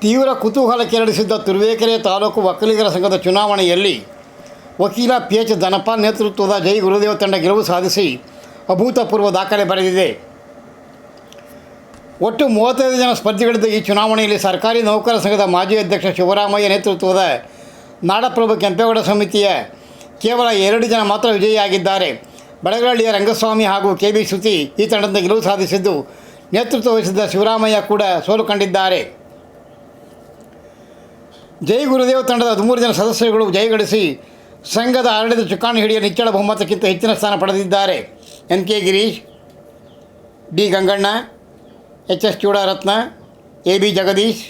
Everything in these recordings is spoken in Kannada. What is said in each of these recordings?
ತೀವ್ರ ಕುತೂಹಲ ಕೆರಳಿಸಿದ್ದ ತುರುವೇಕೆರೆ ತಾಲೂಕು ಒಕ್ಕಲಿಗರ ಸಂಘದ ಚುನಾವಣೆಯಲ್ಲಿ ವಕೀಲ ಪಿ ಎಚ್ ಧನಪಾಲ್ ನೇತೃತ್ವದ ಜೈ ಗುರುದೇವ ತಂಡ ಗೆಲುವು ಸಾಧಿಸಿ ಅಭೂತಪೂರ್ವ ದಾಖಲೆ ಬರೆದಿದೆ. ಒಟ್ಟು 35 ಜನ ಸ್ಪರ್ಧಿಗಳಿದ್ದ ಈ ಚುನಾವಣೆಯಲ್ಲಿ ಸರ್ಕಾರಿ ನೌಕರ ಸಂಘದ ಮಾಜಿ ಅಧ್ಯಕ್ಷ ಶಿವರಾಮಯ್ಯ ನೇತೃತ್ವದ ನಾಡಪ್ರಭು ಕೆಂಪೇಗೌಡ ಸಮಿತಿಯ ಕೇವಲ 2 ಜನ ಮಾತ್ರ ವಿಜಯಿಯಾಗಿದ್ದಾರೆ. ಬೆಳಗರಹಳ್ಳಿಯ ರಂಗಸ್ವಾಮಿ ಹಾಗೂ ಕೆ ಬಿ ಶ್ರುತಿ ಈ ತಂಡದಿಂದ ಗೆಲುವು ಸಾಧಿಸಿದ್ದು, ನೇತೃತ್ವ ವಹಿಸಿದ್ದ ಶಿವರಾಮಯ್ಯ ಕೂಡ ಸೋಲು ಕಂಡಿದ್ದಾರೆ. ಜೈ ಗುರುದೇವ್ ತಂಡದ 13 ಜನ ಸದಸ್ಯರುಗಳು ಜಯಗಳಿಸಿ ಸಂಘದ ಆಡಳಿತ ಚುಕ್ಕಾಣಿ ಹಿಡಿಯ ನಿಚ್ಚಳ ಬಹುಮತಕ್ಕಿಂತ ಹೆಚ್ಚಿನ ಸ್ಥಾನ ಪಡೆದಿದ್ದಾರೆ. N K Girish, D Ganganna, H S Chudaratna, A B Jagadish,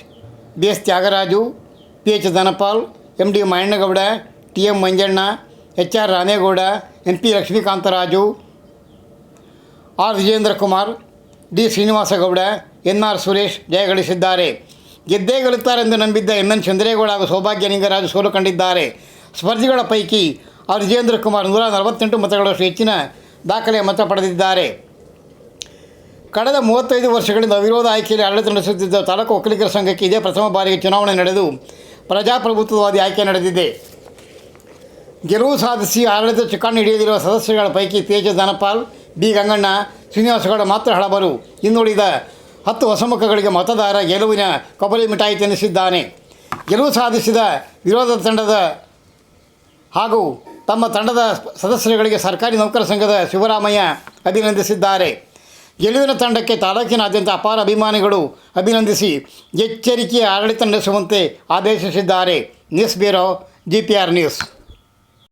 B S Thyagaraju, P H Dhanapal, M D Mayannagowda, T M Manjanna, H R Ramegowda, M P Lakshmikantharaju, R Vijendra Kumar, D Srinivasagowda, N R Suresh ಜಯಗಳಿಸಿದ್ದಾರೆ. ಗೆದ್ದೇ ಗೆಲ್ಲುತ್ತಾರೆಂದು ನಂಬಿದ್ದ ಎಂ ಎನ್ ಚಂದ್ರೇಗೌಡ ಹಾಗೂ ಸೌಭಾಗ್ಯ ನಿಂಗರಾಜು ಸೋಲು ಕಂಡಿದ್ದಾರೆ. ಸ್ಪರ್ಧಿಗಳ ಪೈಕಿ ಆರ್ ವಿಜೇಂದ್ರ ಕುಮಾರ್ 148 ಮತಗಳಷ್ಟು ಹೆಚ್ಚಿನ ದಾಖಲೆಯ ಮತ ಪಡೆದಿದ್ದಾರೆ. ಕಳೆದ 35 ವರ್ಷಗಳಿಂದ ಅವಿರೋಧ ಆಯ್ಕೆಯಲ್ಲಿ ಆಡಳಿತ ನಡೆಸುತ್ತಿದ್ದ ತಾಲೂಕು ಒಕ್ಕಲಿಗರ ಸಂಘಕ್ಕೆ ಇದೇ ಪ್ರಥಮ ಬಾರಿಗೆ ಚುನಾವಣೆ ನಡೆದು ಪ್ರಜಾಪ್ರಭುತ್ವವಾದಿ ಆಯ್ಕೆ ನಡೆದಿದೆ. ಗೆಲುವು ಸಾಧಿಸಿ ಆಡಳಿತ ಚುಕ್ಕಾಣಿ ಹಿಡಿಯದಿರುವ ಸದಸ್ಯರುಗಳ ಪೈಕಿ P H Dhanpal, B Ganganna, Srinivasa Gowda ಮಾತ್ರ ಹಳಬರು. ಇನ್ನುಳಿದ 10 ಹೊಸಮುಖಗಳಿಗೆ ಮತದಾರ ಗೆಲುವಿನ ಕೊಬ್ಬರಿ ಮಿಠಾಯಿ ತಿನ್ನಿಸಿದ್ದಾನೆ. ಗೆಲುವು ಸಾಧಿಸಿದ ವಿರೋಧ ತಂಡದ ಹಾಗೂ ತಮ್ಮ ತಂಡದ ಸದಸ್ಯರುಗಳಿಗೆ ಸರ್ಕಾರಿ ನೌಕರ ಸಂಘದ ಶಿವರಾಮಯ್ಯ ಅಭಿನಂದಿಸಿದ್ದಾರೆ. ಗೆಲುವಿನ ತಂಡಕ್ಕೆ ತಾಲೂಕಿನಾದ್ಯಂತ ಅಪಾರ ಅಭಿಮಾನಿಗಳು ಅಭಿನಂದಿಸಿ ಎಚ್ಚರಿಕೆಯ ಆಡಳಿತ ನಡೆಸುವಂತೆ ಆದೇಶಿಸಿದ್ದಾರೆ. News bureau, GPR news.